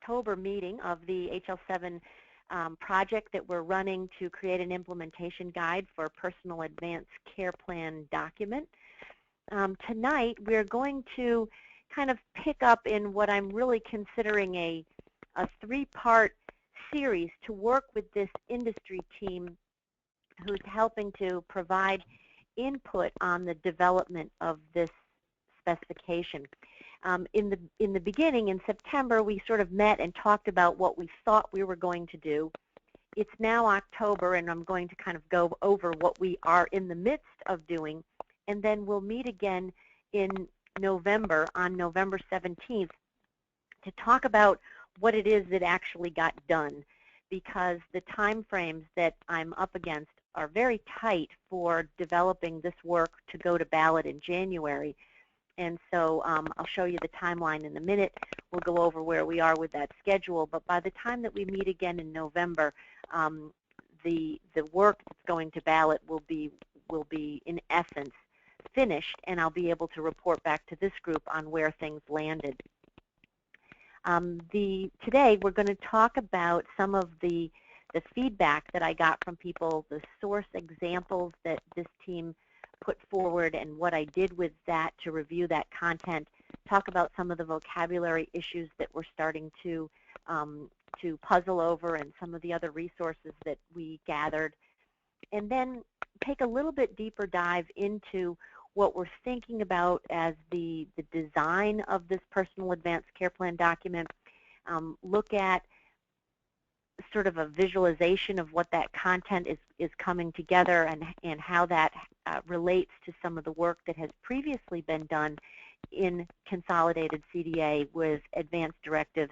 October meeting of the HL7 project that we're running to create an implementation guide for Personal Advanced Care Plan document. Tonight, we're going to kind of pick up in what I'm really considering a three-part series to work with this industry team who's helping to provide input on the development of this specification. In the beginning, in September, we sort of met and talked about what we thought we were going to do. It's now October, and I'm going to kind of go over what we are in the midst of doing, and then we'll meet again in November, on November 17th, to talk about what it is that actually got done, because the time frames that I'm up against are very tight for developing this work to go to ballot in January. And so I'll show you the timeline in a minute. We'll go over where we are with that schedule. But by the time that we meet again in November, the work that's going to ballot will be in essence finished, and I'll be able to report back to this group on where things landed. Today we're going to talk about some of the feedback that I got from people, the source examples that this team put forward, and what I did with that to review that content, talk about some of the vocabulary issues that we're starting to puzzle over, and some of the other resources that we gathered, and then take a little bit deeper dive into what we're thinking about as the design of this Personal Advanced Care Plan document, look at sort of a visualization of what that content is coming together, and how that relates to some of the work that has previously been done in consolidated CDA with advanced directives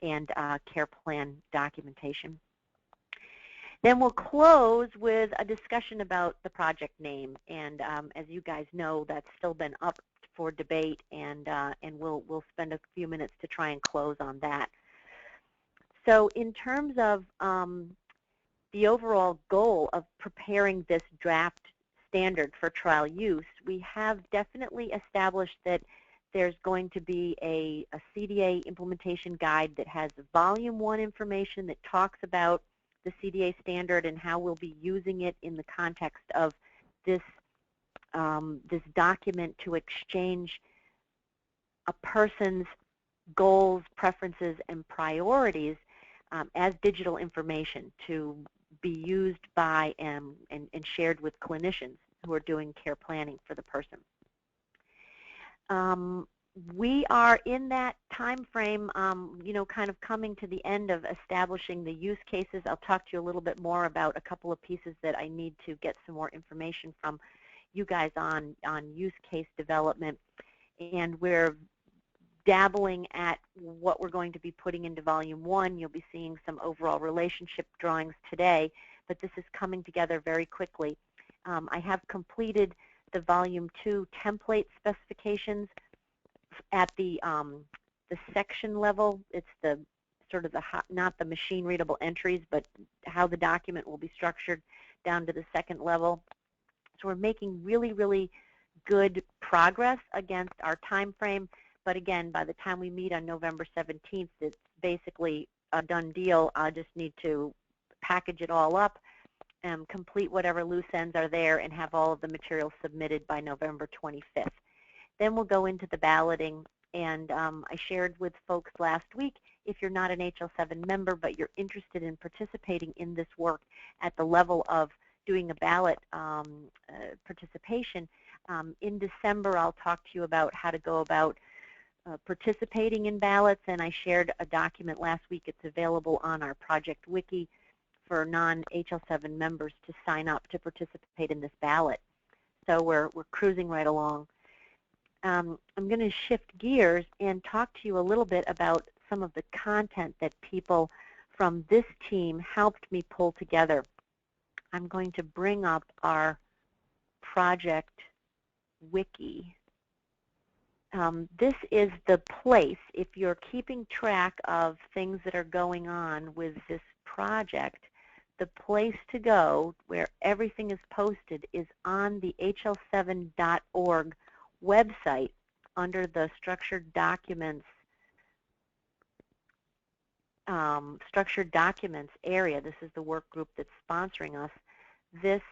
and care plan documentation. Then we'll close with a discussion about the project name, and as you guys know, that's still been up for debate, and we'll spend a few minutes to try and close on that. So in terms of the overall goal of preparing this draft standard for trial use, we have definitely established that there's going to be a CDA implementation guide that has volume 1 information that talks about the CDA standard and how we'll be using it in the context of this, this document to exchange a person's goals, preferences, and priorities as digital information to be used by and shared with clinicians who are doing care planning for the person. We are in that time frame, you know, kind of coming to the end of establishing the use cases. I'll talk to you a little bit more about a couple of pieces that I need to get some more information from you guys on use case development, and we're dabbling at what we're going to be putting into Volume 1. You'll be seeing some overall relationship drawings today, but this is coming together very quickly. I have completed the Volume 2 template specifications at the section level. It's the sort of not the machine readable entries, but how the document will be structured down to the second level. So we're making really, really good progress against our time frame. But again, by the time we meet on November 17th, it's basically a done deal. I just need to package it all up, complete whatever loose ends are there, and have all of the materials submitted by November 25th. Then we'll go into the balloting, and I shared with folks last week, if you're not an HL7 member but you're interested in participating in this work at the level of doing a ballot participation, in December I'll talk to you about how to go about participating in ballots, and I shared a document last week. It's available on our project wiki for non-HL7 members to sign up to participate in this ballot. So we're cruising right along. I'm going to shift gears and talk to you a little bit about some of the content that people from this team helped me pull together. I'm going to bring up our project wiki. This is the place, if you're keeping track of things that are going on with this project, the place to go where everything is posted is on the hl7.org website under the Structured Documents structured documents area, this is the work group that's sponsoring us, this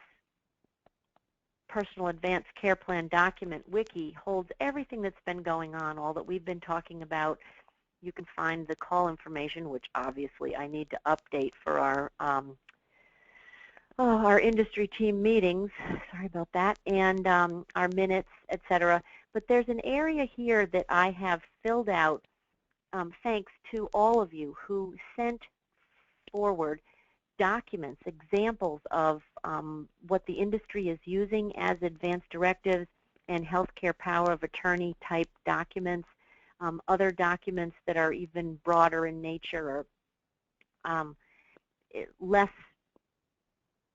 Personal Advanced Care Plan document wiki holds everything that's been going on, all that we've been talking about. You can find the call information, which obviously I need to update for our industry team meetings. Sorry about that, and our minutes, etc. But there's an area here that I have filled out thanks to all of you who sent forward documents, examples of what the industry is using as advanced directives and healthcare power of attorney type documents, other documents that are even broader in nature or less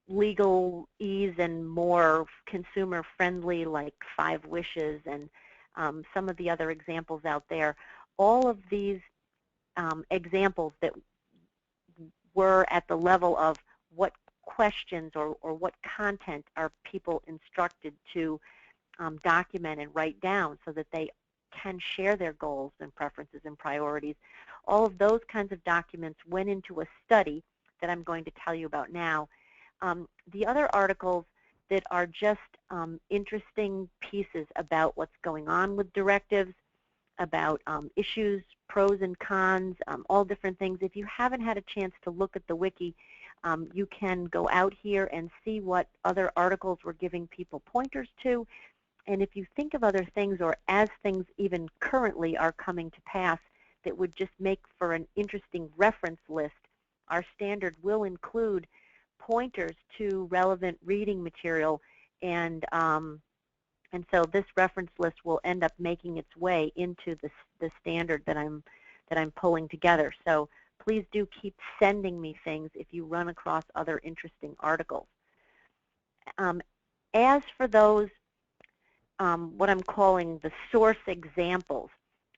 legal ease and more consumer friendly, like 5 Wishes and some of the other examples out there. All of these examples that were at the level of what questions or what content are people instructed to document and write down so that they can share their goals and preferences and priorities. All of those kinds of documents went into a study that I'm going to tell you about now. The other articles that are just interesting pieces about what's going on with directives, about issues, pros and cons, all different things. If you haven't had a chance to look at the wiki, you can go out here and see what other articles we're giving people pointers to. And if you think of other things, or as things even currently are coming to pass that would just make for an interesting reference list, our standard will include pointers to relevant reading material, and so this reference list will end up making its way into the standard that I'm pulling together. So please do keep sending me things if you run across other interesting articles. As for those, what I'm calling the source examples,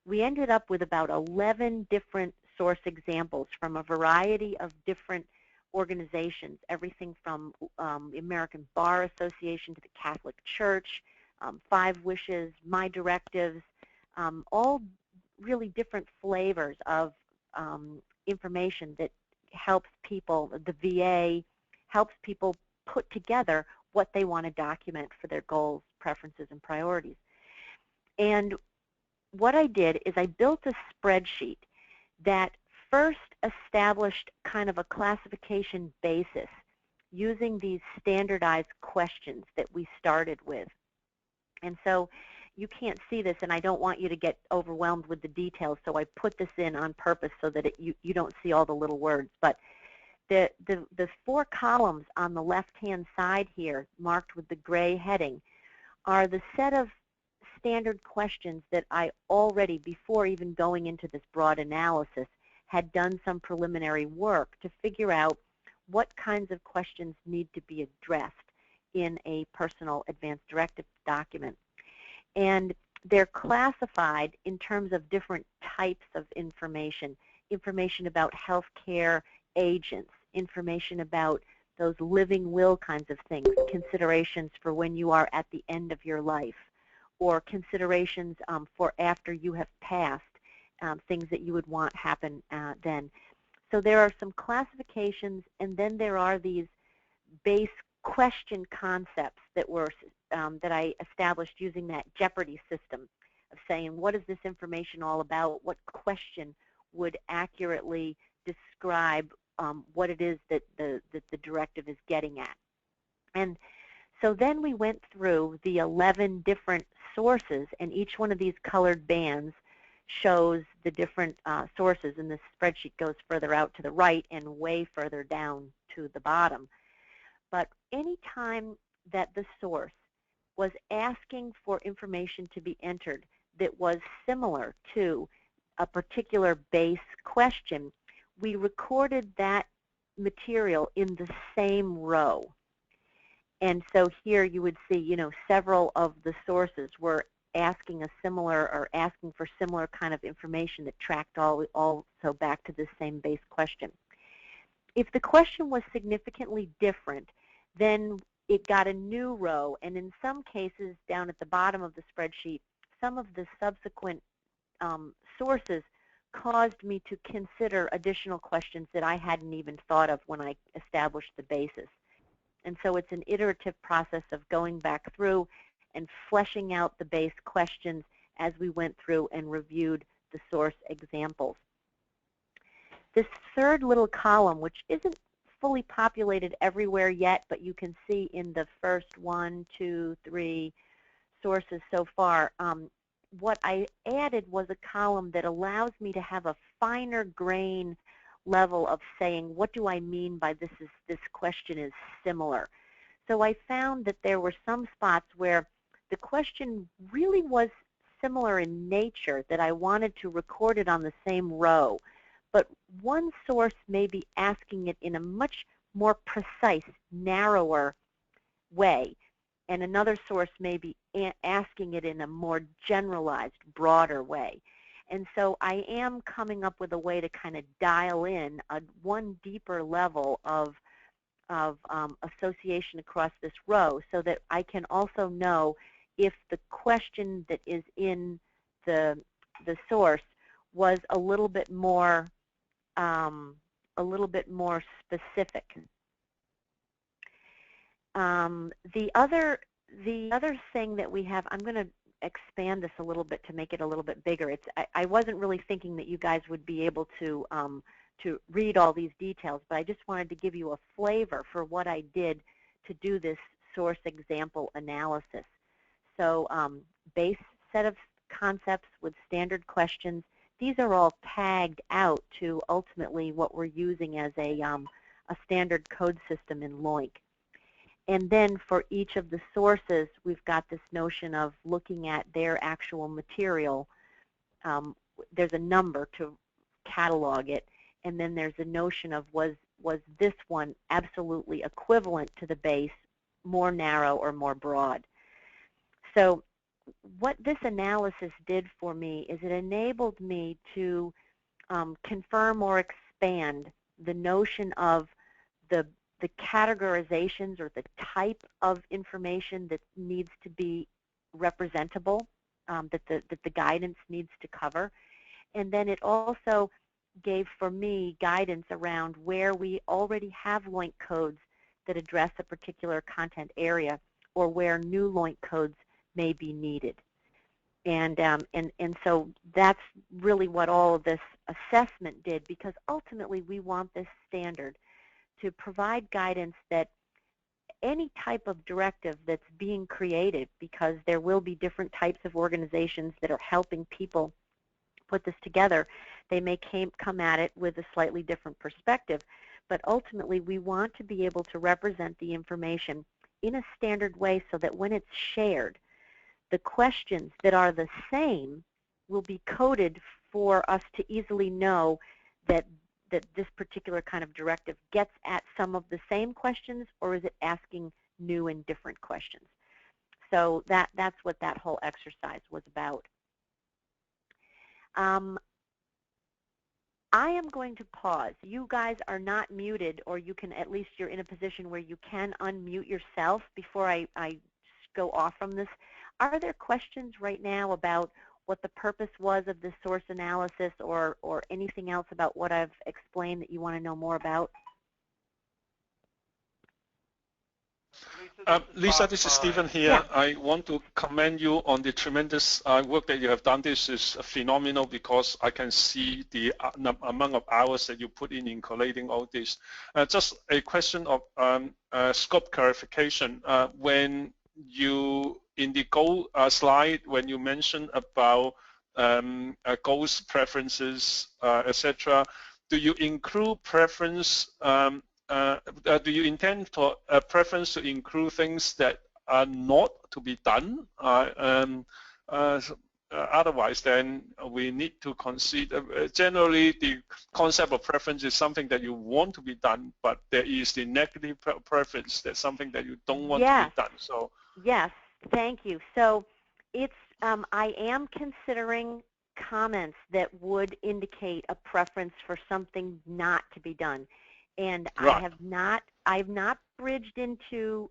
we ended up with about 11 different source examples from a variety of different organizations, everything from the American Bar Association to the Catholic Church, 5 Wishes, My Directives, all really different flavors of information that helps people, the VA helps people put together what they want to document for their goals, preferences, and priorities. And what I did is I built a spreadsheet that first established kind of a classification basis using these standardized questions that we started with. And so you can't see this, and I don't want you to get overwhelmed with the details, so I put this in on purpose so that you don't see all the little words. But the 4 columns on the left-hand side here, marked with the gray heading, are the set of standard questions that I already, before even going into this broad analysis, had done some preliminary work to figure out what kinds of questions need to be addressed in a personal advanced directive document. And they're classified in terms of different types of information, information about healthcare agents, information about those living will kinds of things, considerations for when you are at the end of your life, or considerations for after you have passed, things that you would want happen then. So there are some classifications, and then there are these base question concepts that were that I established using that Jeopardy system of saying, what is this information all about? What question would accurately describe what it is that the directive is getting at? And so then we went through the 11 different sources, and each one of these colored bands shows the different sources, and this spreadsheet goes further out to the right and way further down to the bottom. But any time that the source was asking for information to be entered that was similar to a particular base question, we recorded that material in the same row. And so here you would see, several of the sources were asking a similar, or asking for similar kind of information that tracked also back to the same base question. If the question was significantly different, then it got a new row, and in some cases down at the bottom of the spreadsheet, some of the subsequent sources caused me to consider additional questions that I hadn't even thought of when I established the basis. And so it's an iterative process of going back through and fleshing out the base questions as we went through and reviewed the source examples. This third little column, which isn't fully populated everywhere yet, but you can see in the first 1, 2, 3 sources so far, what I added was a column that allows me to have a finer grain level of saying, what do I mean by this question is similar? So I found that there were some spots where the question really was similar in nature, that I wanted to record it on the same row. But one source may be asking it in a much more precise, narrower way, and another source may be asking it in a more generalized, broader way. And so I am coming up with a way to kind of dial in one deeper level of association across this row, so that I can also know if the question that is in the source was a little bit more specific. The other thing that we have, I'm going to expand this a little bit to make it a little bit bigger. I wasn't really thinking that you guys would be able to read all these details, but I just wanted to give you a flavor for what I did to do this source example analysis. So base set of concepts with standard questions. These are all tagged out to ultimately what we're using as a standard code system in LOINC. And then for each of the sources, we've got this notion of looking at their actual material. There's a number to catalog it, and then there's a notion of was this one absolutely equivalent to the base, more narrow or more broad. So what this analysis did for me is it enabled me to confirm or expand the notion of the categorizations or the type of information that needs to be representable, that the guidance needs to cover. And then it also gave for me guidance around where we already have LOINC codes that address a particular content area, or where new LOINC codes may be needed. And so that's really what all of this assessment did, because ultimately we want this standard to provide guidance that any type of directive that's being created, because there will be different types of organizations that are helping people put this together, they may come at it with a slightly different perspective, but ultimately we want to be able to represent the information in a standard way so that when it's shared, the questions that are the same will be coded for us to easily know that this particular kind of directive gets at some of the same questions, or is it asking new and different questions. So that's what that whole exercise was about. I am going to pause. You guys are not muted, or you can, at least you're in a position where you can unmute yourself before I go off from this. Are there questions right now about what the purpose was of this source analysis, or anything else about what I've explained that you want to know more about? Lisa, this is Stephen here. Yeah. I want to commend you on the tremendous work that you have done. This is phenomenal, because I can see the amount of hours that you put in collating all this. Just a question of scope clarification. When you, in the goal slide, when you mentioned about goals, preferences, etc., do you include preference? Do you intend for a preference to include things that are not to be done? Otherwise, then we need to consider, generally the concept of preference is something that you want to be done, but there is the negative preference, that's something that you don't want to be done. So yes, thank you. So it's I am considering comments that would indicate a preference for something not to be done. And right. I've not bridged into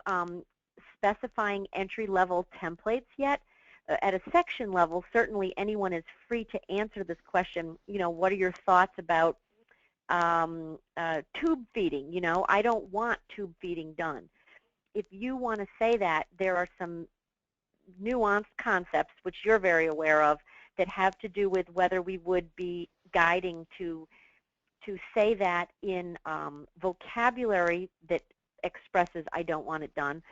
specifying entry-level templates yet. at a section level, certainly anyone is free to answer this question. What are your thoughts about tube feeding? I don't want tube feeding done. If you want to say that, there are some nuanced concepts, which you're very aware of, that have to do with whether we would be guiding to say that in vocabulary that expresses I don't want it done,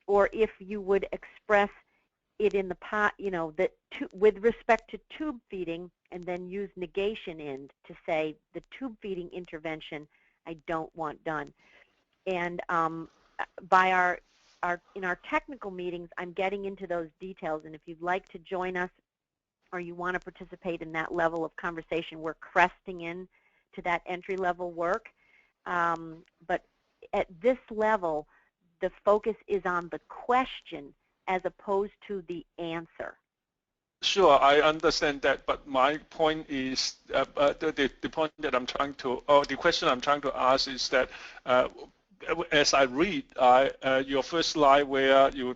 or if you would express it in the that with respect to tube feeding, and then use negation in to say the tube feeding intervention I don't want done. And by in our technical meetings, I'm getting into those details, and if you'd like to join us or you want to participate in that level of conversation, we're cresting in to that entry-level work. But at this level, the focus is on the question as opposed to the answer. Sure, I understand that, but my point is, the point that I'm trying to, or the question I'm trying to ask is that, as I read your first slide where you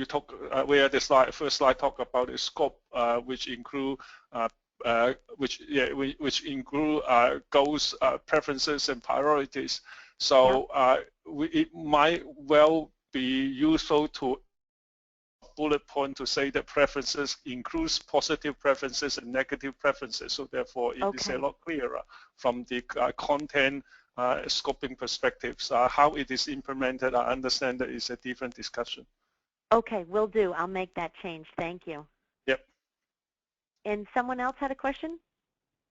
talk, where the first slide talk about the scope, which include which include goals, preferences, and priorities. So it might well be useful to bullet point to say that preferences includes positive preferences and negative preferences. So therefore, it is a lot clearer from the content scoping perspectives. How it is implemented, I understand that is a different discussion. Okay, will do. I'll make that change. Thank you. Yep. And someone else had a question?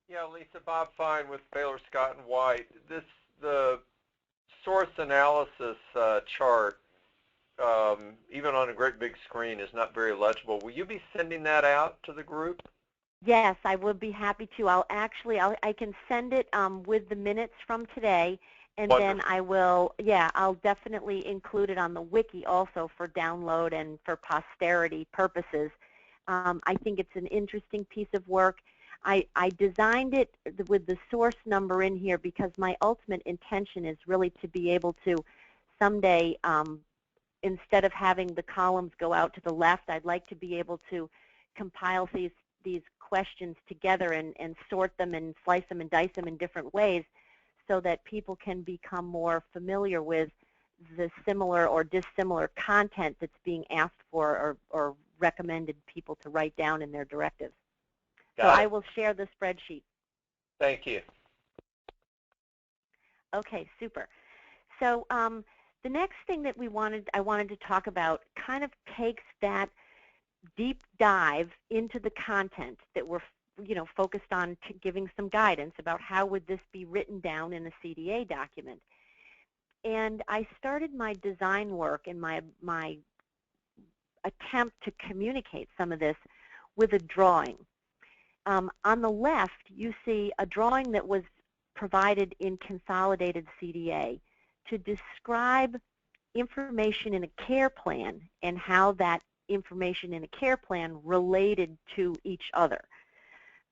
Yeah, Lisa, Bob Fine with Baylor Scott and White. The source analysis chart, even on a great big screen, is not very legible. Will you be sending that out to the group? Yes, I would be happy to. I can send it with the minutes from today, and Wonderful. then I will, I'll definitely include it on the wiki also for download and for posterity purposes. I think it's an interesting piece of work. I designed it with the source number in here because my ultimate intention is really to be able to someday, instead of having the columns go out to the left, I'd like to be able to compile these questions together and sort them and slice them and dice them in different ways so that people can become more familiar with the similar or dissimilar content that's being asked for or recommended people to write down in their directives. So I will share the spreadsheet. Thank you. Okay, super. So the next thing that I wanted to talk about kind of takes that deep dive into the content that we're focused on giving some guidance about how would this be written down in a CDA document. And I started my design work and my attempt to communicate some of this with a drawing. On the left, you see a drawing that was provided in Consolidated CDA to describe information in a care plan and how that information in a care plan related to each other.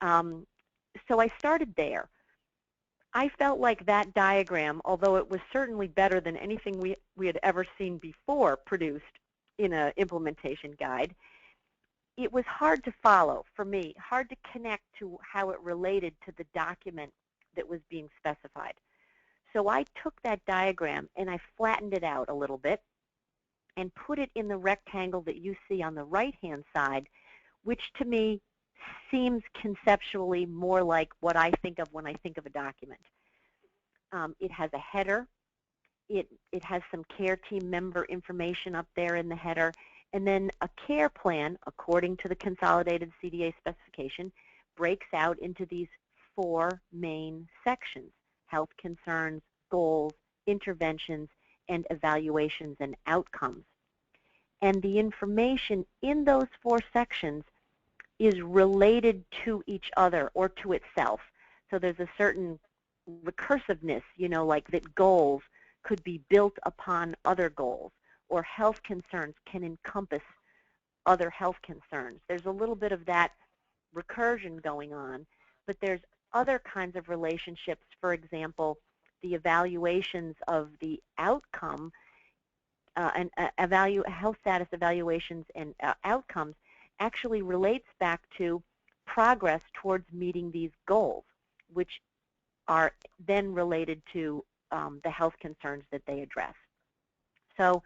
So I started there. I felt like that diagram, although it was certainly better than anything we had ever seen before produced in an implementation guide, it was hard to follow for me, hard to connect to how it related to the document that was being specified. So I took that diagram and I flattened it out a little bit and put it in the rectangle that you see on the right-hand side, which to me seems conceptually more like what I think of when I think of a document. It has a header. It has some care team member information up there in the header. And then a care plan, according to the Consolidated CDA specification, breaks out into these 4 main sections: health concerns, goals, interventions, and evaluations and outcomes. And the information in those 4 sections is related to each other or to itself. So there's a certain recursiveness, like that goals could be built upon other goals, or health concerns can encompass other health concerns. There's a little bit of that recursion going on, but there's other kinds of relationships. For example, the evaluations of the outcome and health status evaluations and outcomes actually relates back to progress towards meeting these goals, which are then related to the health concerns that they address. So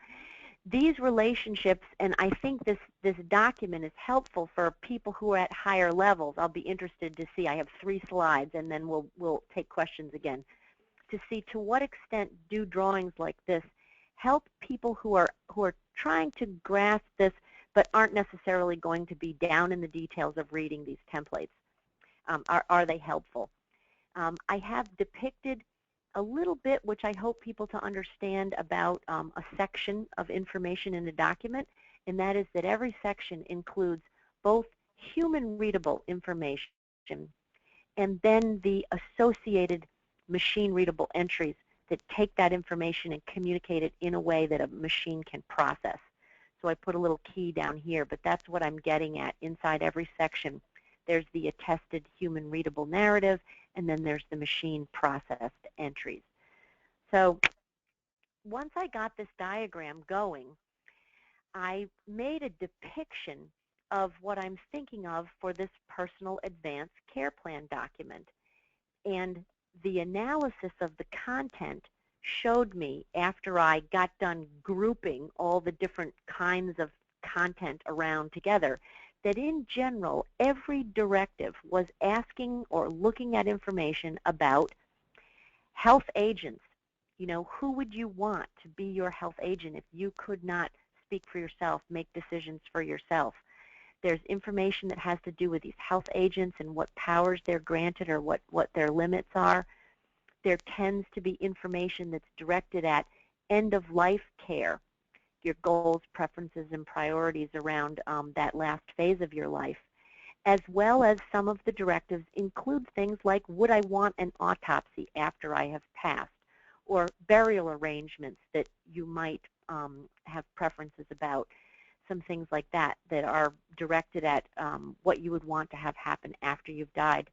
these relationships, and I think this document is helpful for people who are at higher levels. I'll be interested to see. I have 3 slides, and then we'll take questions again, to see to what extent do drawings like this help people who are trying to grasp this but aren't necessarily going to be down in the details of reading these templates. Are they helpful? I have depicted a little bit, which I hope people to understand, about a section of information in a document, and that is that every section includes both human readable information and then the associated machine readable entries that take that information and communicate it in a way that a machine can process. So I put a little key down here, but that's what I'm getting at. Inside every section, there's the attested human readable narrative, and then there's the machine processed entries. So once I got this diagram going, I made a depiction of what I'm thinking of for this personal advanced care plan document. And the analysis of the content showed me, after I got done grouping all the different kinds of content around together, that in general, every directive was asking or looking at information about health agents. You know, who would you want to be your health agent if you could not speak for yourself, make decisions for yourself? There's information that has to do with these health agents and what powers they're granted or what their limits are. There tends to be information that's directed at end-of-life care, your goals, preferences, and priorities around that last phase of your life, as well as some of the directives include things like, would I want an autopsy after I have passed, or burial arrangements that you might have preferences about, some things like that that are directed at what you would want to have happen after you've died.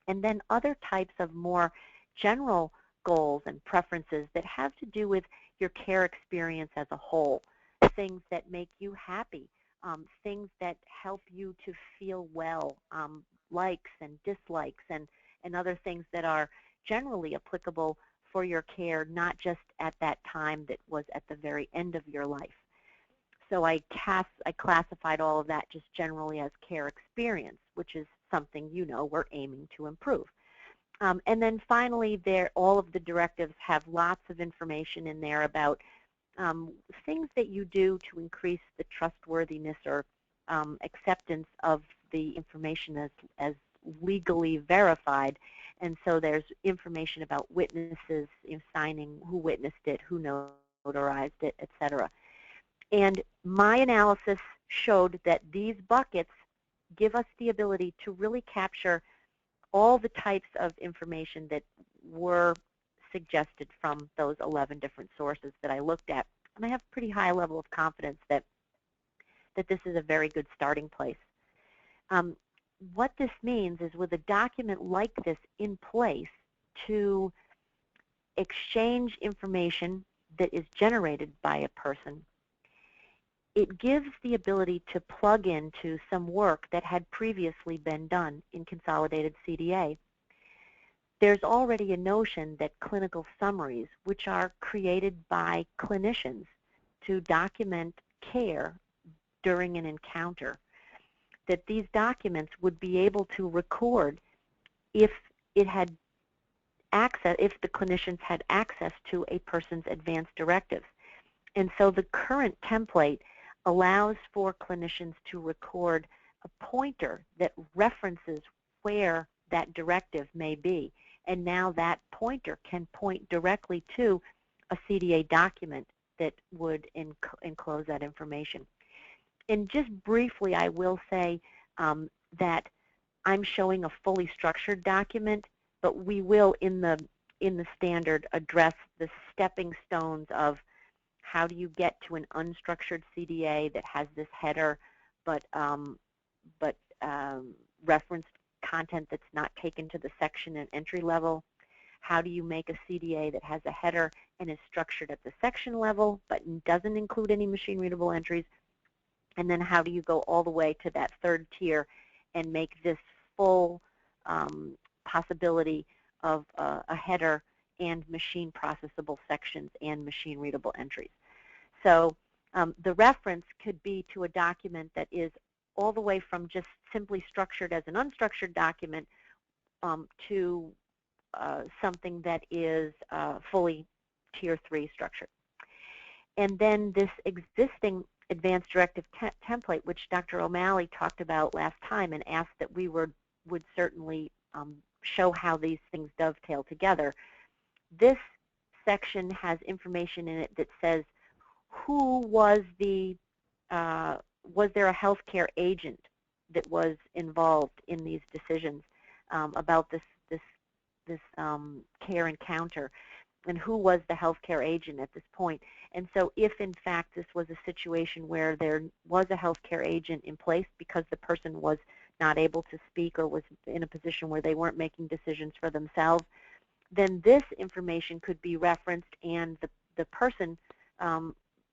And then other types of more general goals and preferences that have to do with your care experience as a whole, things that make you happy, things that help you to feel well, likes and dislikes, and other things that are generally applicable for your care, not just at that time that was at the very end of your life. So I classified all of that just generally as care experience, which is something, you know, we're aiming to improve. And then finally, all of the directives have lots of information in there about things that you do to increase the trustworthiness or acceptance of the information as legally verified. And so there's information about witnesses, signing, who witnessed it, who notarized it, etc. And my analysis showed that these buckets give us the ability to really capture all the types of information that were suggested from those 11 different sources that I looked at. And I have a pretty high level of confidence that this is a very good starting place. What this means is, with a document like this in place to exchange information that is generated by a person, it gives the ability to plug into some work that had previously been done in Consolidated CDA. There's already a notion that clinical summaries, which are created by clinicians to document care during an encounter, that these documents would be able to record if it had access, if the clinicians had access to a person's advanced directives. And so the current template allows for clinicians to record a pointer that references where that directive may be. And now that pointer can point directly to a CDA document that would enclose that information. And just briefly, I will say that I'm showing a fully structured document, but we will, in the standard, address the stepping stones of how do you get to an unstructured CDA that has this header, but referenced content that's not taken to the section and entry level? How do you make a CDA that has a header and is structured at the section level but doesn't include any machine readable entries? And then how do you go all the way to that third tier and make this full possibility of a header and machine processable sections and machine readable entries. So the reference could be to a document that is all the way from just simply structured as an unstructured document to something that is fully Tier 3 structured. And then this existing advanced directive template, which Dr. O'Malley talked about last time and asked that we would certainly show how these things dovetail together. This section has information in it that says who was there a healthcare agent that was involved in these decisions about this care encounter, and who was the healthcare agent at this point. And so if in fact this was a situation where there was a healthcare agent in place because the person was not able to speak or was in a position where they weren't making decisions for themselves, then this information could be referenced, and the person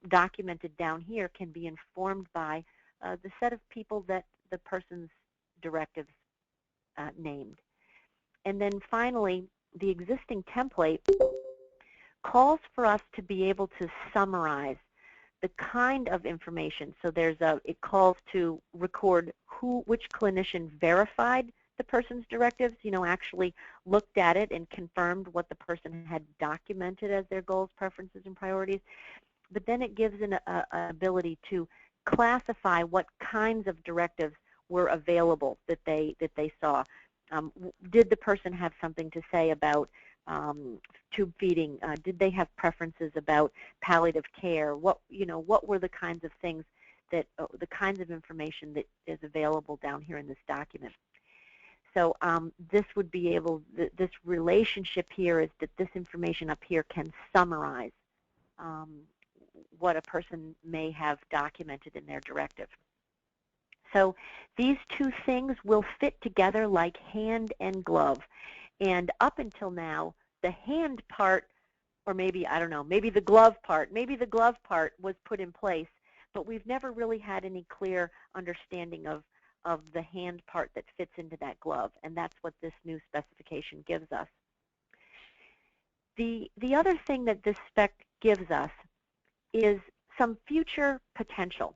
documented down here can be informed by the set of people that the person's directives named. And then finally, the existing template calls for us to be able to summarize the kind of information. So it calls to record which clinician verified the person's directives, actually looked at it and confirmed what the person had documented as their goals, preferences, and priorities. But then it gives an ability to classify what kinds of directives were available that they saw. Did the person have something to say about tube feeding? Did they have preferences about palliative care? What were the kinds of things that the kinds of information that is available down here in this document? So this would be this relationship here is that this information up here can summarize what a person may have documented in their directive. So these two things will fit together like hand and glove. And up until now, the hand part, or maybe, I don't know, maybe the glove part was put in place, but we've never really had any clear understanding of the hand part that fits into that glove, and that's what this new specification gives us. The other thing that this spec gives us is some future potential.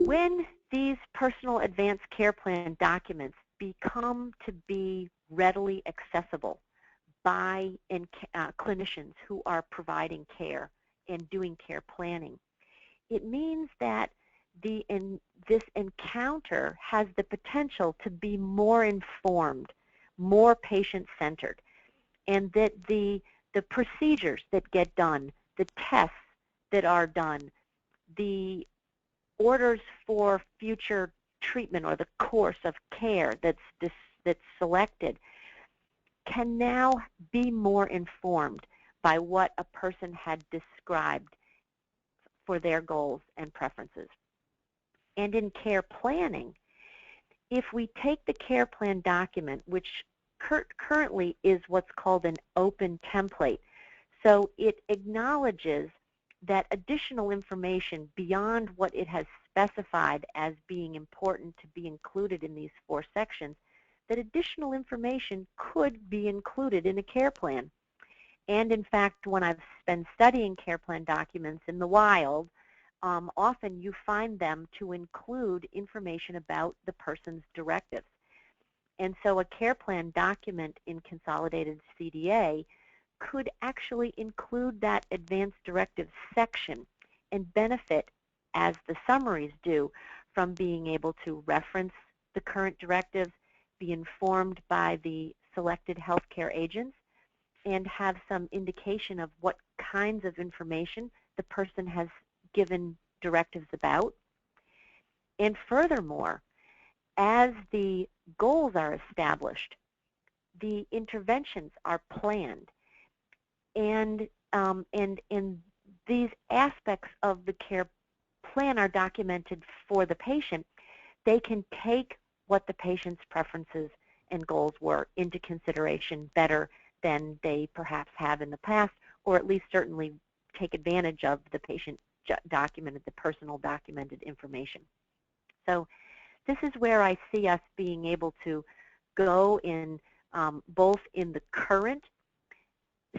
When these personal advanced care plan documents become to be readily accessible by clinicians who are providing care and doing care planning, it means that this encounter has the potential to be more informed, more patient-centered, and that the procedures that get done, the tests that are done, the orders for future treatment or the course of care that's selected can now be more informed by what a person had described for their goals and preferences. And in care planning, if we take the care plan document, which currently is what's called an open template, so it acknowledges that additional information beyond what it has specified as being important to be included in these 4 sections, that additional information could be included in a care plan. And in fact, when I've been studying care plan documents in the wild, often you find them to include information about the person's directives. And so a care plan document in Consolidated CDA could actually include that advanced directives section and benefit, as the summaries do, from being able to reference the current directives, be informed by the selected healthcare agents, and have some indication of what kinds of information the person has given directives about. And furthermore, as the goals are established, the interventions are planned, and these aspects of the care plan are documented for the patient. They can take what the patient's preferences and goals were into consideration better than they perhaps have in the past, or at least certainly take advantage of the patient documented, the personal documented information. So this is where I see us being able to go in both in the current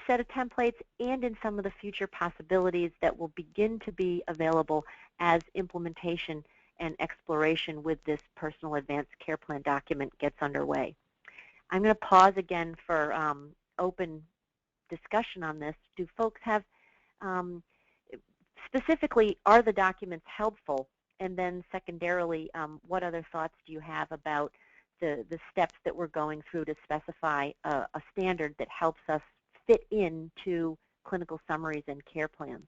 set of templates and in some of the future possibilities that will begin to be available as implementation and exploration with this personal advanced care plan document gets underway. I'm going to pause again for open discussion on this. Do folks have, specifically, are the documents helpful? And then secondarily, what other thoughts do you have about the steps that we're going through to specify a standard that helps us fit into clinical summaries and care plans?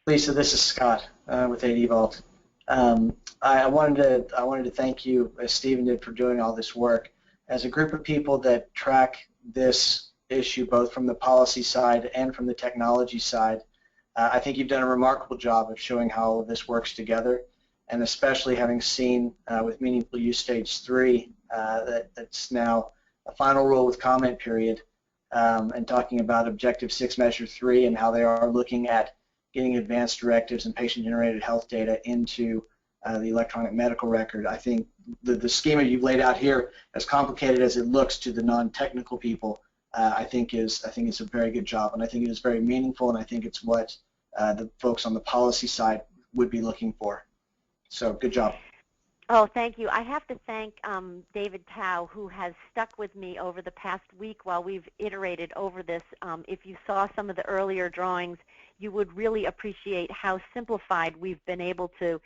Lisa, this is Scott with AD Vault. I wanted to thank you, as Stephen did, for doing all this work. As a group of people that track this issue both from the policy side and from the technology side, I think you've done a remarkable job of showing how all of this works together, and especially having seen with Meaningful Use Stage 3 that's now a final rule with comment period, and talking about Objective 6 Measure 3 and how they are looking at getting advanced directives and patient-generated health data into the electronic medical record. I think the schema you've laid out here, as complicated as it looks to the non-technical people, I think is a very good job, and I think it is very meaningful, and I think it's what the folks on the policy side would be looking for. So good job. Oh, thank you. I have to thank David Tao, who has stuck with me over the past week while we've iterated over this. If you saw some of the earlier drawings, you would really appreciate how simplified we've been able to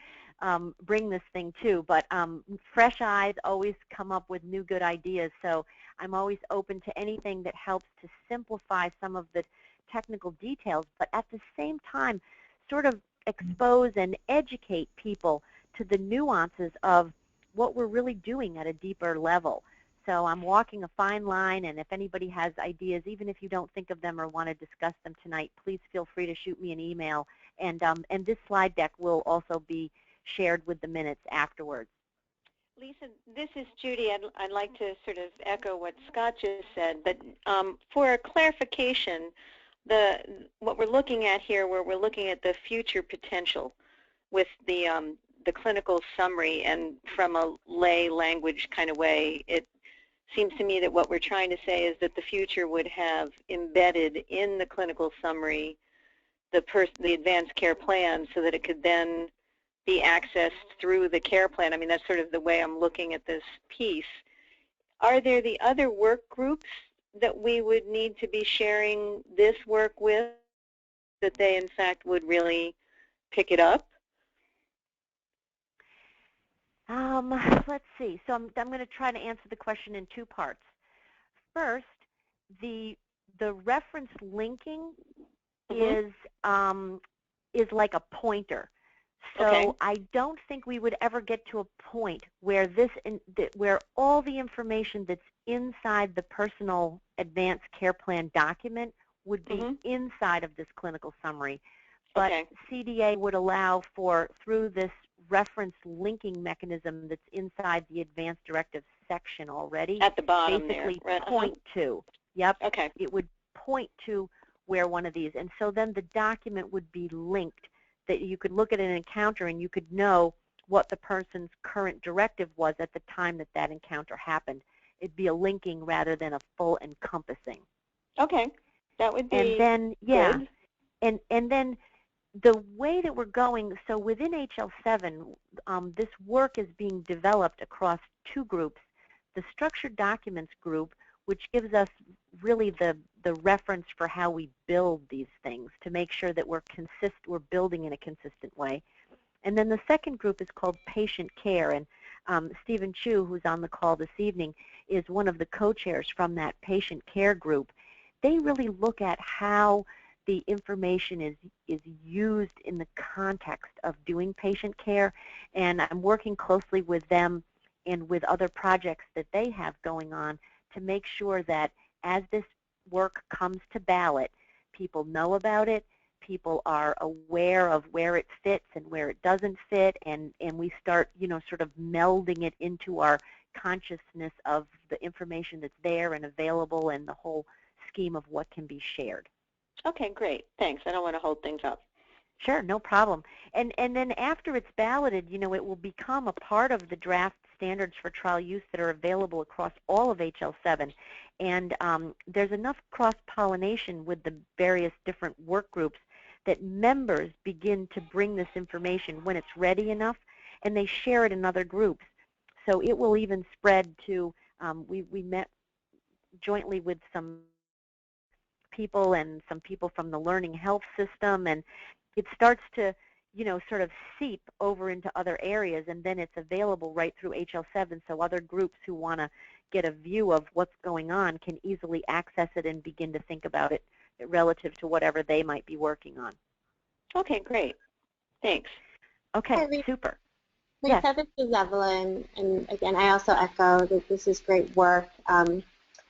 bring this thing to. But fresh eyes always come up with new good ideas, so I'm always open to anything that helps to simplify some of the technical details, but at the same time sort of expose and educate people to the nuances of what we're really doing at a deeper level. So I'm walking a fine line, and if anybody has ideas, even if you don't think of them or want to discuss them tonight, please feel free to shoot me an email. And this slide deck will also be shared with the minutes afterwards. Lisa, this is Judy. I'd like to sort of echo what Scott just said, but for a clarification, what we're looking at here, where we're looking at the future potential with the clinical summary, and from a lay language kind of way, it seems to me that what we're trying to say is that the future would have embedded in the clinical summary the advanced care plan, so that it could then be accessed through the care plan. I mean, that's sort of the way I'm looking at this piece. Are there the other work groups that we would need to be sharing this work with, that they in fact would really pick it up? Let's see. So I'm going to try to answer the question in two parts. First, the reference linking is like a pointer. So Okay. I don't think we would ever get to a point where where all the information that's inside the personal advanced care plan document would be inside of this clinical summary. But CDA would allow for, through this reference linking mechanism that's inside the advanced directives section already, At the bottom basically there. Right. point to. Yep. Okay. It would point to where one of these, and so then the document would be linked, that you could look at an encounter and you could know what the person's current directive was at the time that that encounter happened. It'd be a linking rather than a full encompassing. Okay. That would be and then, yeah, good. And then the way that we're going, so within HL7, this work is being developed across two groups. The structured documents group, which gives us really the reference for how we build these things to make sure that we're building in a consistent way. And then the second group is called patient care, and Stephen Chu, who's on the call this evening, is one of the co-chairs from that patient care group. They really look at how the information is used in the context of doing patient care, and I'm working closely with them and with other projects that they have going on to make sure that as this work comes to ballot, people know about it, people are aware of where it fits and where it doesn't fit, and we start, sort of melding it into our consciousness of the information that's there and available and the whole scheme of what can be shared. Okay, great. Thanks. I don't want to hold things up. Sure, no problem. And then after it's balloted, you know, it will become a part of the draft standards for trial use that are available across all of HL7. And there's enough cross-pollination with the various different work groups that members begin to bring this information when it's ready enough, and they share it in other groups. So it will even spread to, we met jointly with some people and some people from the learning health system, and it starts to, you know, sort of seep over into other areas, and then it's available right through HL7, so other groups who want to get a view of what's going on can easily access it and begin to think about it relative to whatever they might be working on. Okay, great. Thanks. Okay, Hi, Lisa. super. Lisa, Yes. this is Evelyn, and again, I also echo that this is great work.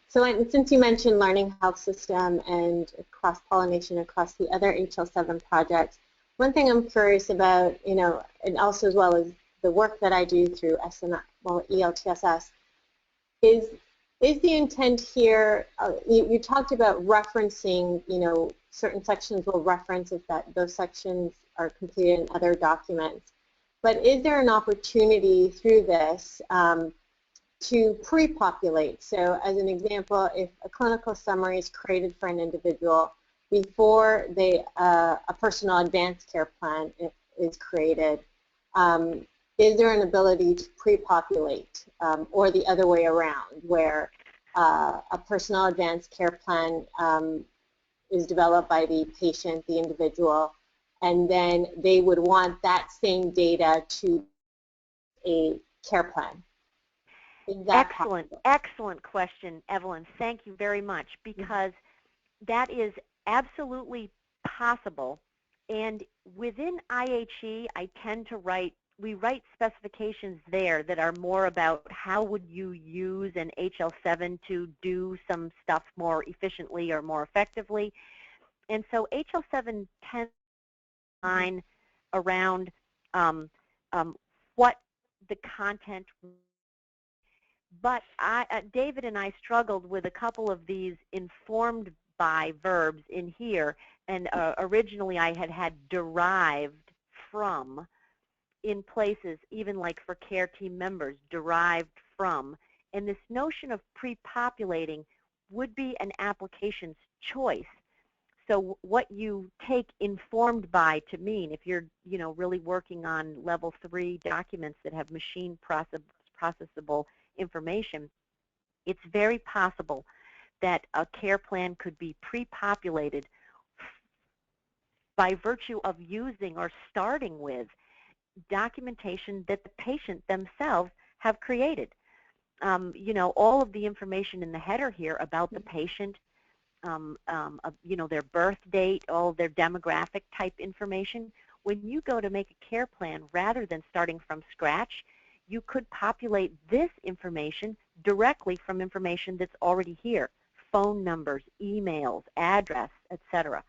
Since you mentioned Learning Health System and cross-pollination across the other HL7 projects, one thing I'm curious about, you know, and also as well as the work that I do through ELTSS, is the intent here, you talked about referencing, you know, certain sections will reference if those sections are completed in other documents. But is there an opportunity through this to pre-populate? So as an example, if a clinical summary is created for an individual before a personal advanced care plan is created, is there an ability to pre-populate, or the other way around, where a personal advanced care plan is developed by the patient, the individual, and then they would want that same data to a care plan? Is that Excellent, possible? excellent question, Evelyn. Thank you very much, because that is absolutely possible. And within IHE, I tend to we write specifications there that are more about how would you use an HL7 to do some stuff more efficiently or more effectively. And so HL7 tends to line around what the content. But David and I struggled with a couple of these informed by verbs in here, and originally I had derived from in places, even like for care team members, derived from. And this notion of pre-populating would be an application's choice. So what you take informed by to mean, if you're, you know, really working on level 3 documents that have machine processable information, it's very possible that a care plan could be pre-populated by virtue of using or starting with documentation that the patient themselves have created. You know, all of the information in the header here about the patient, you know, their birth date, all their demographic type information. When you go to make a care plan, rather than starting from scratch, you could populate this information directly from information that's already here: phone numbers, emails, address, etc.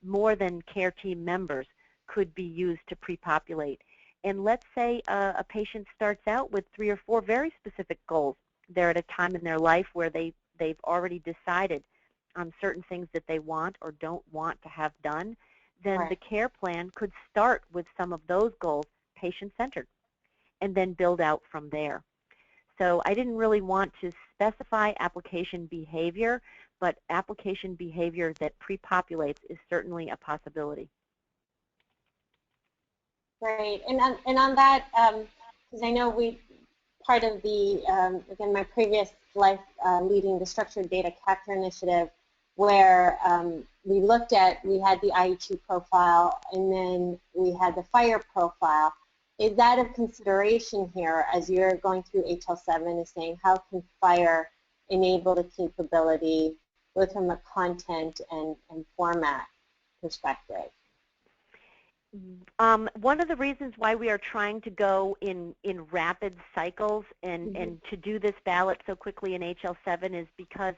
More than care team members could be used to pre-populate. And let's say a patient starts out with 3 or 4 very specific goals. They're at a time in their life where they've already decided on certain things that they want or don't want to have done. Then Right. the care plan could start with some of those goals, patient-centered, and then build out from there. So I didn't really want to specify application behavior, but application behavior that pre-populates is certainly a possibility. Great. And on that, because I know part of the, again, my previous life leading the Structured Data Capture Initiative, where we had the IHE profile, and then we had the FHIR profile. Is that of consideration here as you're going through HL7, is saying how can FHIR enable the capability both from a content and format perspective? One of the reasons why we are trying to go in rapid cycles and to do this ballot so quickly in HL7 is because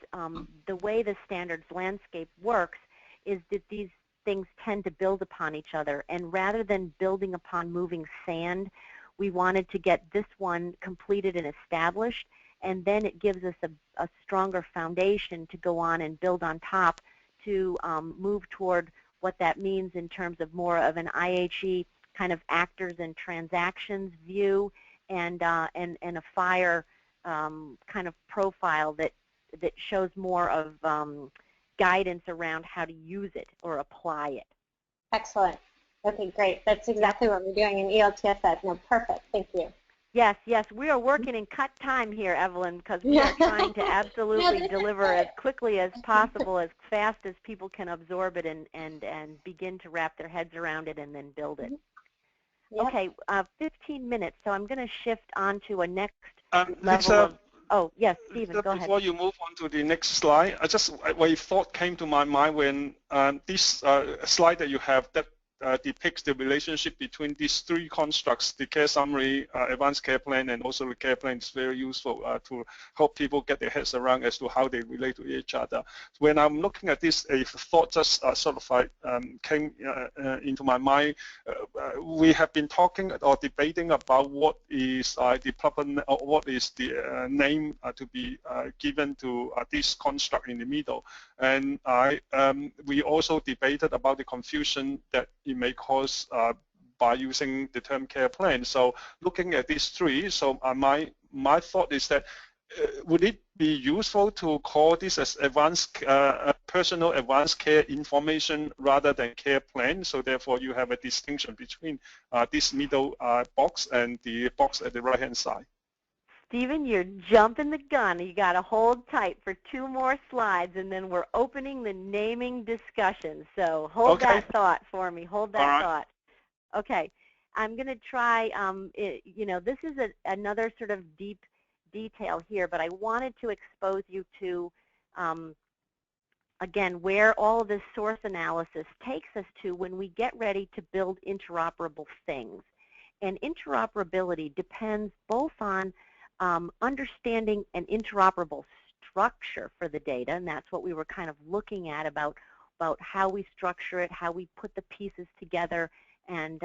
the way the standards landscape works is that these things tend to build upon each other. And rather than building upon moving sand, we wanted to get this one completed and established and then it gives us a stronger foundation to go on and build on top to move toward what that means in terms of more of an IHE kind of actors and transactions view, and a FHIR kind of profile that shows more of guidance around how to use it or apply it. Excellent. Okay, great. That's exactly what we're doing in ELTSS. No, perfect. Thank you. Yes, yes. We are working in cut time here, Evelyn, because we are trying to absolutely deliver as quickly as possible, as fast as people can absorb it and begin to wrap their heads around it and then build it. Yep. Okay, 15 minutes, so I'm going to shift on to a next level of... Oh, yes, Stephen, go ahead. Before you move on to the next slide, a thought came to my mind when this slide that you have that depicts the relationship between these three constructs, the care summary, advanced care plan, and also the care plan is very useful to help people get their heads around as to how they relate to each other. When I'm looking at this, a thought just sort of like came into my mind. We have been talking or debating about what is the proper, or what is the name to be given to this construct in the middle. And we also debated about the confusion that it may cause by using the term care plan. So looking at these three, so my thought is that would it be useful to call this as advanced personal advanced care information rather than care plan? So therefore you have a distinction between this middle box and the box at the right hand side. Stephen, you're jumping the gun. You got to hold tight for 2 more slides, and then we're opening the naming discussion. So hold that thought for me. Hold that thought. Okay. I'm going to try, you know, this is another sort of deep detail here, but I wanted to expose you to, again, where all of this source analysis takes us to when we get ready to build interoperable things. And interoperability depends both on understanding an interoperable structure for the data, and that's what we were kind of looking at about how we structure it, how we put the pieces together, and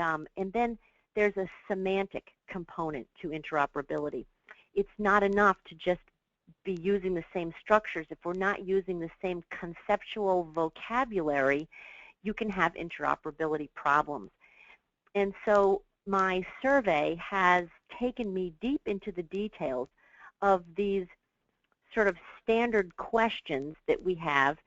then there's a semantic component to interoperability. It's not enough to just be using the same structures. If we're not using the same conceptual vocabulary, you can have interoperability problems. And so my survey has taken me deep into the details of these sort of standard questions that we have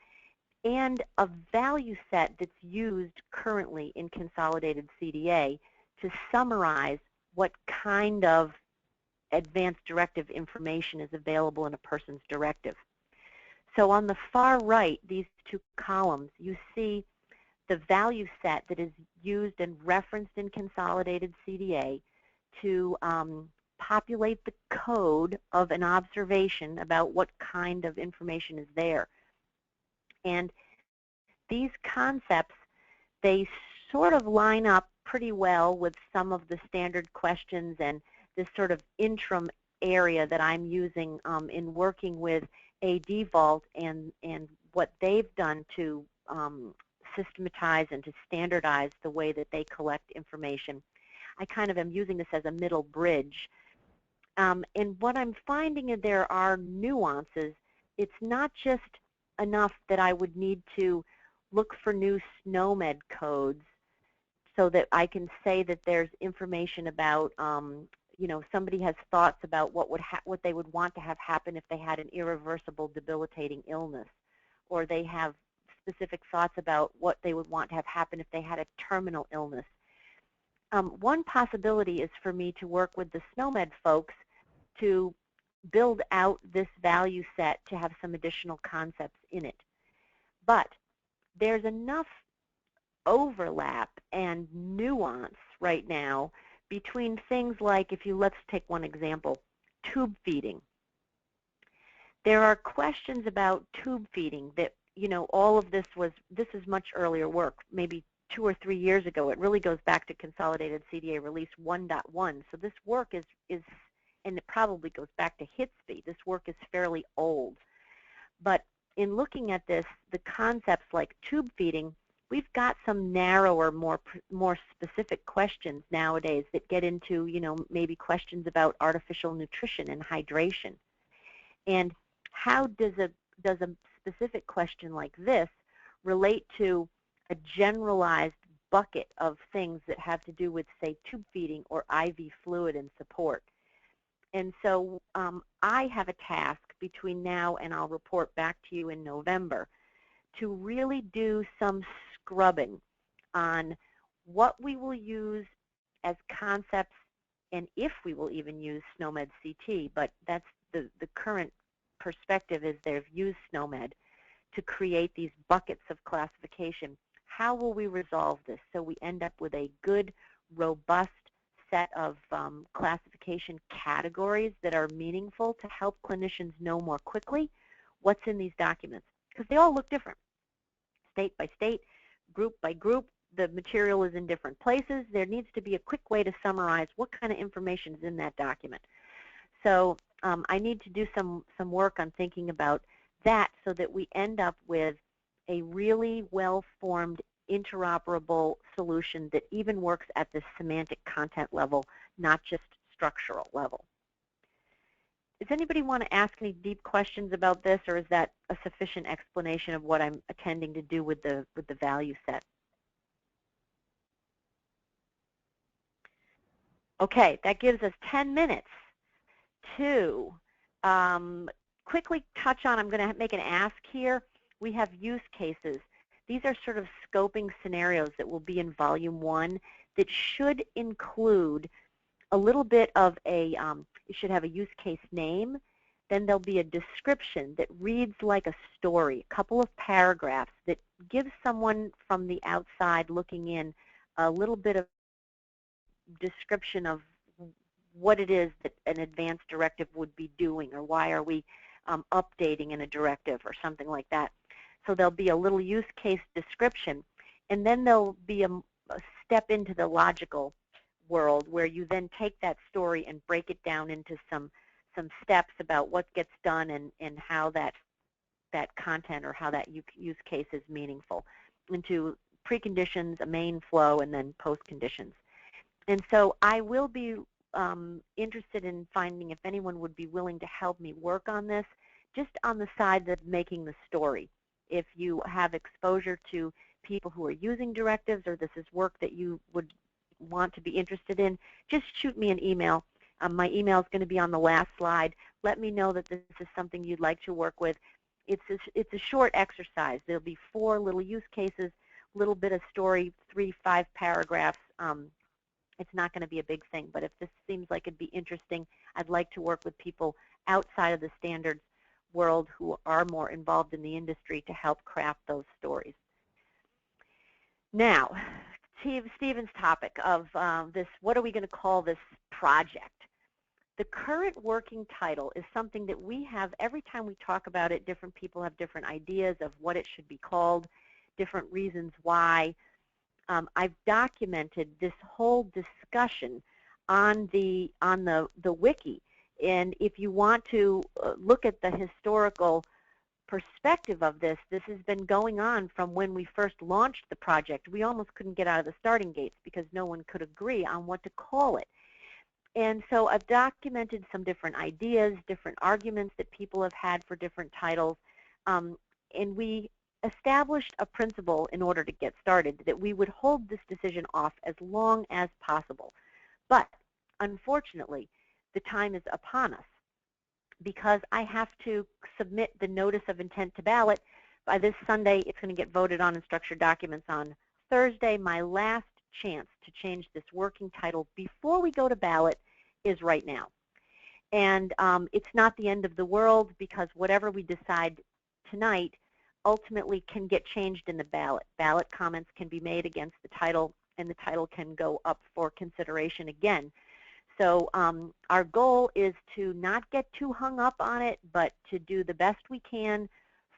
and a value set that's used currently in Consolidated CDA to summarize what kind of advanced directive information is available in a person's directive. So on the far right, these 2 columns, you see the value set that is used and referenced in Consolidated CDA to populate the code of an observation about what kind of information is there. And these concepts, they sort of line up pretty well with some of the standard questions and this sort of interim area that I'm using in working with AD Vault and what they've done to systematize and to standardize the way that they collect information. I kind of am using this as a middle bridge. And what I'm finding is there are nuances. It's not just enough that I would need to look for new SNOMED codes so that I can say that there's information about, you know, somebody has thoughts about what they would want to have happen if they had an irreversible debilitating illness, or they have specific thoughts about what they would want to have happen if they had a terminal illness. One possibility is for me to work with the SNOMED folks to build out this value set to have some additional concepts in it. But there's enough overlap and nuance right now between things like, let's take one example, tube feeding. There are questions about tube feeding that, you know, all of this is much earlier work, maybe 2 or 3 years ago. It really goes back to Consolidated CDA Release 1.1. So this work is, and it probably goes back to HITSP. This work is fairly old. But in looking at this, the concepts like tube feeding, we've got some narrower, more specific questions nowadays that get into, you know, maybe questions about artificial nutrition and hydration. And how does a specific question like this relate to a generalized bucket of things that have to do with, say, tube feeding or IV fluid and support? And so I have a task between now and I'll report back to you in November to really do some scrubbing on what we will use as concepts and if we will even use SNOMED CT, but that's the current perspective is they've used SNOMED to create these buckets of classification. How will we resolve this so we end up with a good, robust set of classification categories that are meaningful to help clinicians know more quickly what's in these documents? Because they all look different. State by state, group by group, the material is in different places. There needs to be a quick way to summarize what kind of information is in that document. So I need to do some work on thinking about that so that we end up with a really well-formed, interoperable solution that even works at the semantic content level, not just structural level. Does anybody want to ask any deep questions about this, or is that a sufficient explanation of what I'm intending to do with the value set? Okay, that gives us 10 minutes to quickly touch on, I'm going to make an ask here. We have use cases. These are sort of scoping scenarios that will be in Volume 1 that should include a little bit of a, it should have a use case name, then there'll be a description that reads like a story, a couple of paragraphs that gives someone from the outside looking in a little bit of description of what it is that an advanced directive would be doing, or why are we updating in a directive or something like that. So there'll be a little use case description, and then there'll be a step into the logical world where you then take that story and break it down into some steps about what gets done and how that content or how that use case is meaningful, into preconditions, a main flow, and then post conditions. And so I will be interested in finding if anyone would be willing to help me work on this, just on the side of making the story. If you have exposure to people who are using directives, or this is work that you would want to be interested in, just shoot me an email. My email is going to be on the last slide. Let me know that this is something you'd like to work with. It's a short exercise. There'll be 4 little use cases, little bit of story, 3-5 paragraphs. It's not going to be a big thing, but if this seems like it'd be interesting, I'd like to work with people outside of the standards world who are more involved in the industry to help craft those stories. Now, Stephen's topic of this, what are we going to call this project? The current working title is something that we have, every time we talk about it, different people have different ideas of what it should be called, different reasons why. I've documented this whole discussion on the wiki, and if you want to look at the historical perspective of this, this has been going on from when we first launched the project. We almost couldn't get out of the starting gates because no one could agree on what to call it. And so I've documented some different ideas, different arguments that people have had for different titles, and we established a principle in order to get started that we would hold this decision off as long as possible. But unfortunately, the time is upon us because I have to submit the notice of intent to ballot by this Sunday. It's going to get voted on in structured documents on Thursday. My last chance to change this working title before we go to ballot is right now. And it's not the end of the world, because whatever we decide tonight ultimately can get changed in the ballot. Ballot comments can be made against the title, and the title can go up for consideration again. So our goal is to not get too hung up on it, but to do the best we can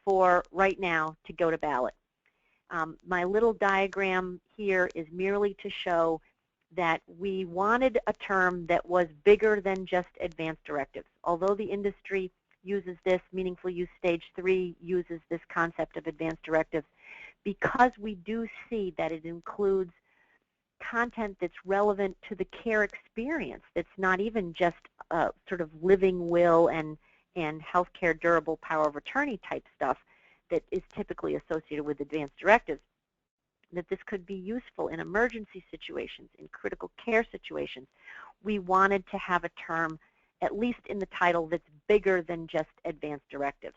for right now to go to ballot. My little diagram here is merely to show that we wanted a term that was bigger than just advanced directives. Although the industry uses this, Meaningful Use Stage 3 uses this concept of advanced directives, because we do see that it includes content that's relevant to the care experience, that's not even just sort of living will and and healthcare durable power of attorney type stuff that is typically associated with advanced directives, that this could be useful in emergency situations, in critical care situations. We wanted to have a term, at least in the title, that's bigger than just advanced directives.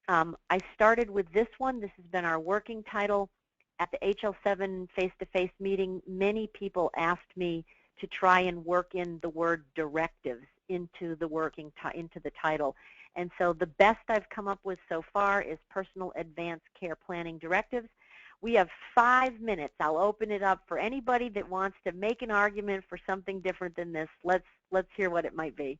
I started with this one. This has been our working title. At the HL7 face-to-face meeting, many people asked me to try and work in the word directives into the title. And so the best I've come up with so far is personal advanced care planning directives. We have 5 minutes. I'll open it up for anybody that wants to make an argument for something different than this. Let's hear what it might be.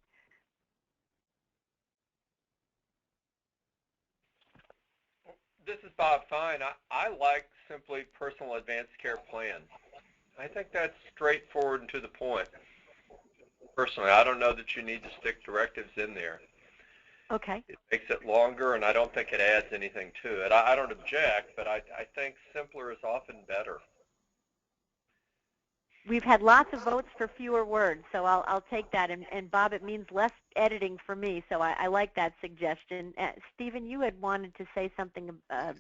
This is Bob Fine. I like simply personal advanced care plan. I think that's straightforward and to the point. Personally, I don't know that you need to stick directives in there. Okay. It makes it longer, and I don't think it adds anything to it. I don't object, but I think simpler is often better. We've had lots of votes for fewer words, so I'll take that. And Bob, it means less editing for me, so I like that suggestion. Stephen, you had wanted to say something I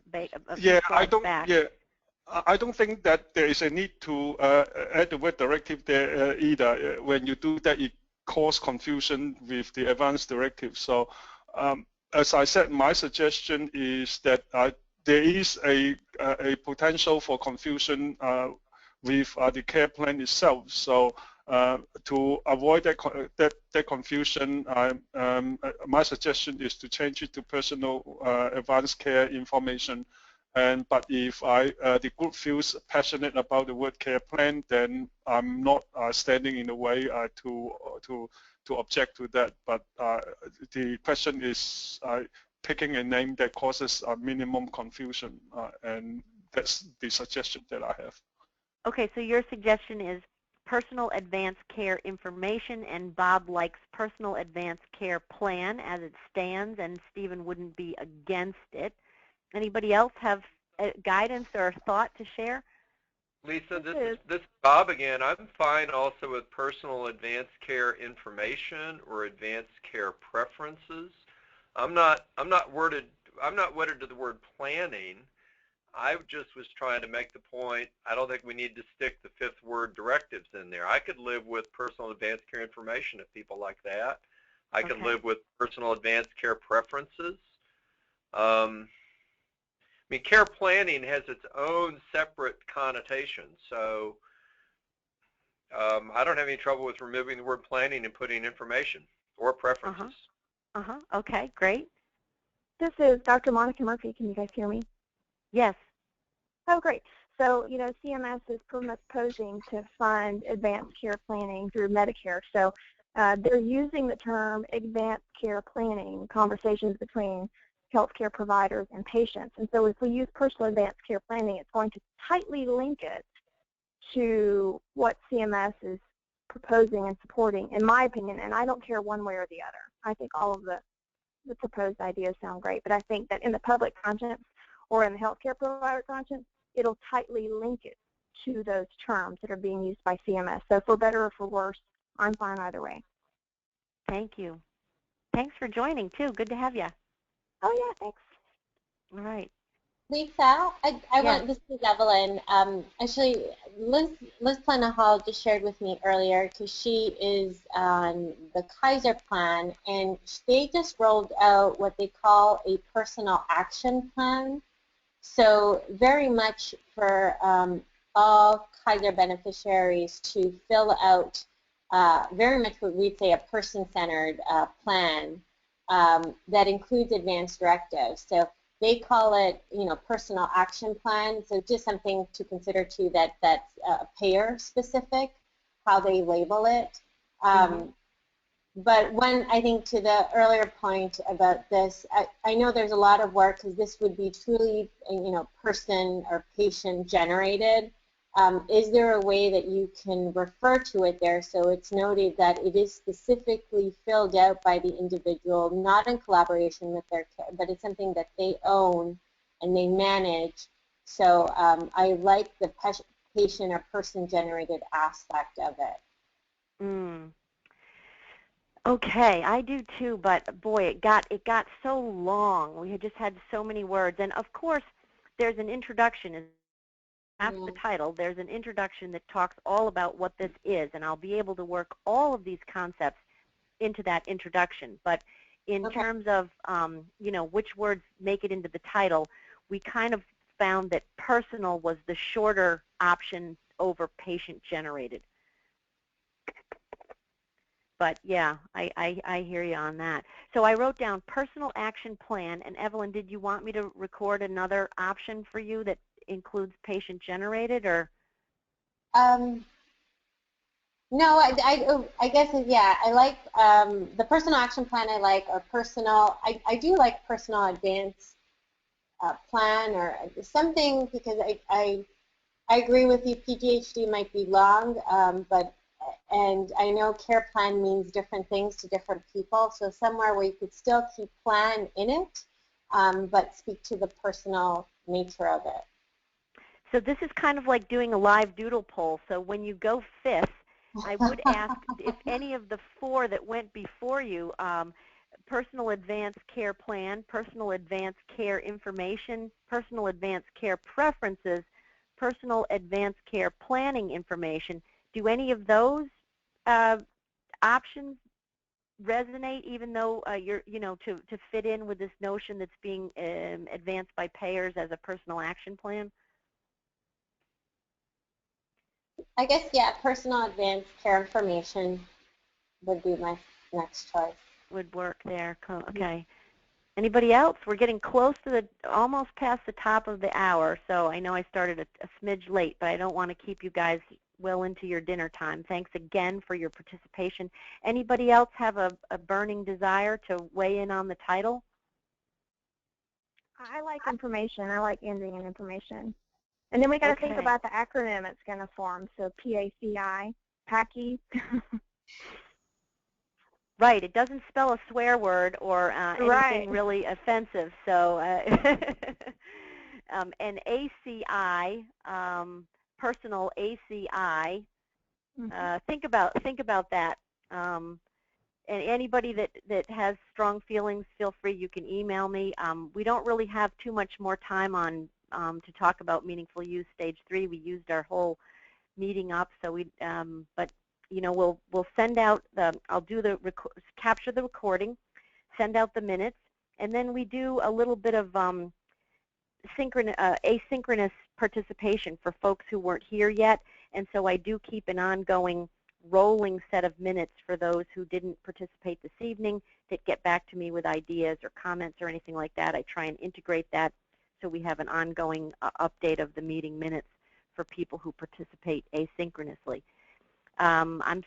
don't think that there is a need to add the word directive there either. When you do that, it causes confusion with the advanced directive. So as I said, my suggestion is that there is a potential for confusion with the care plan itself. So to avoid that confusion, my suggestion is to change it to personal advanced care information. But if the group feels passionate about the word care plan, then I'm not standing in the way to object to that. But the question is picking a name that causes a minimum confusion, and that's the suggestion that I have. Okay, so your suggestion is personal advanced care information, and Bob likes personal advanced care plan as it stands, and Stephen wouldn't be against it. Anybody else have guidance or thought to share? Lisa, this is Bob again. I'm fine also with personal advanced care information or advanced care preferences. I'm not wedded to the word planning. I just was trying to make the point, I don't think we need to stick the 5th word directives in there. I could live with personal advanced care information if people like that. I could live with personal advanced care preferences. I mean, care planning has its own separate connotation, so I don't have any trouble with removing the word planning and putting information or preferences. Okay, great. This is Dr. Monica Murphy. Can you guys hear me? Yes. Oh, great. So, you know, CMS is proposing to fund advanced care planning through Medicare. So they're using the term advanced care planning, conversations between healthcare providers and patients. And so if we use personal advanced care planning, it's going to tightly link it to what CMS is proposing and supporting, in my opinion, and I don't care one way or the other. I think all of the proposed ideas sound great, but I think that in the public conscience or in the healthcare provider conscience, it'll tightly link it to those terms that are being used by CMS. So for better or for worse, I'm fine either way. Thank you. Thanks for joining, too. Good to have you. Oh, yeah, thanks. All right. Lisa, this is Evelyn. Actually, Liz Plenahall just shared with me earlier because she is on the Kaiser plan, and they just rolled out what they call a personal action plan. So very much for all Kaiser beneficiaries to fill out very much what we'd say a person-centered plan that includes advanced directives. So they call it, you know, personal action plan. So just something to consider too that's payer specific, how they label it. But when I think to the earlier point about this, I know there's a lot of work because this would be truly, you know, person or patient generated. Is there a way that you can refer to it there so it's noted that it is specifically filled out by the individual, not in collaboration with their care, but it's something that they own and they manage? So I like the patient or person generated aspect of it. Okay, I do too, but boy, it got so long. We had just had so many words, and of course, there's an introduction. That's the title. There's an introduction that talks all about what this is, and I'll be able to work all of these concepts into that introduction. But in terms of you know, which words make it into the title, we kind of found that personal was the shorter option over patient-generated. But yeah, I hear you on that. So I wrote down personal action plan, and Evelyn, did you want me to record another option for you that includes patient-generated, or? No, I guess, yeah, I like the personal action plan I like, or personal, I do like personal advance plan or something, because I agree with you, PGHD might be long, and I know care plan means different things to different people, so somewhere where you could still keep plan in it, but speak to the personal nature of it. So this is kind of like doing a live doodle poll. So when you go fifth, I would ask if any of the four that went before you, personal advanced care plan, personal advanced care information, personal advanced care preferences, personal advanced care planning information, do any of those options resonate, even though you're, you know, to fit in with this notion that's being advanced by payers as a personal action plan? I guess, yeah, personal advanced care information would be my next choice. Would work there. Okay. Anybody else? We're getting close to the, almost past the top of the hour, so I know I started a smidge late, but I don't want to keep you guys well into your dinner time. Thanks again for your participation. Anybody else have a burning desire to weigh in on the title? I like information. I like ending in information. And then we got to think about the acronym it's going to form. So PACI, PACI. Right. It doesn't spell a swear word or anything really offensive. So, and ACI, personal ACI. Think about that. And anybody that has strong feelings, feel free. You can email me. We don't really have too much more time on to talk about meaningful use stage 3. We used our whole meeting up, so we. But you know, we'll send out the. I'll do the capture the recording, send out the minutes, and then we do a little bit of asynchronous participation for folks who weren't here yet. And so I do keep an ongoing rolling set of minutes for those who didn't participate this evening that get back to me with ideas or comments or anything like that. I try and integrate that so we have an ongoing update of the meeting minutes for people who participate asynchronously. I'm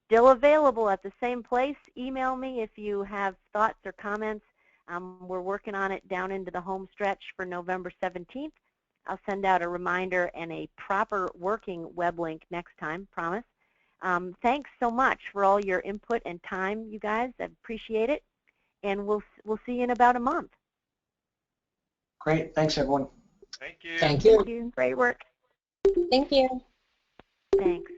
still available at the same place. Email me if you have thoughts or comments. We're working on it down into the home stretch for November 17th. I'll send out a reminder and a proper working web link next time, promise. Thanks so much for all your input and time, you guys. I appreciate it. And we'll see you in about a month. Great. Thanks, everyone. Thank you. Thank you. Great work. Thank you. Thanks.